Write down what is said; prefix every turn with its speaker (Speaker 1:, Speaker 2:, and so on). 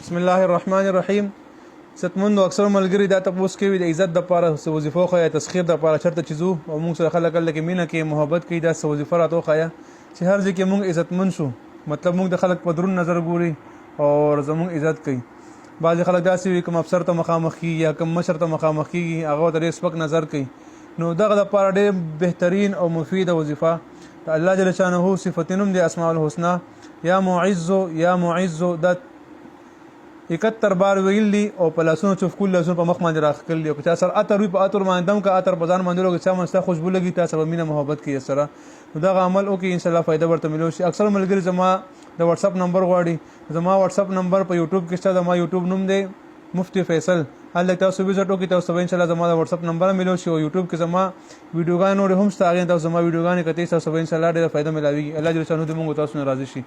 Speaker 1: بسم الله الرحمن الرحیم. ستمند اکثر ملګری دا تاسو کوي د عزت د لپاره وظیفه خو یا تسخير د لپاره چرته چیزو او موږ سره خلک لکه مینه کې محبت کې دا وظیفه راتو خیا چې هر ځکه موږ عزتمن شو، مطلب موږ د خلک په درون نظر ګوري او زموږ عزت کوي. بعض خلک داسې وي کوم افسر ته مخامخ کی یا کوم مشر ته مخامخ کیږي هغه ته ډېر سپک نظر کوي. نو دغه د لپاره ډېر بهترین او مفیده وظیفه د الله جل شانه صفاتینم د اسماء الحسنا یا معز یا معز د 71 بار ویلی او په لاسونو چوف کول لاسونو په مخ باندې راخکل او چې سر اتر وي په اتر باندې دم کا اتر بازار باندې لوګ چې مسته خوشبو لګي تاسو په مینه محبت کې سره نو دا عمل او کې ان شاء الله فائدہ ورته ملو شي. اکثر ملګری زما د واتس اپ نمبر غواړي، زما واتس اپ نمبر په یوټیوب کې شته، زما یوټیوب نوم دی مفتی فیصل. هله تاسو وزټ وکړئ، تاسو ان شاء الله زما د واتس اپ نمبر ملو شي او یوټیوب کې زما ویډیوګانې هم ستاره تاسو زما ویډیوګانې کته تاسو ان شاء الله ډېر فائدہ ملاوي. الله جل شانو دې موږ تاسو ناراضي شي.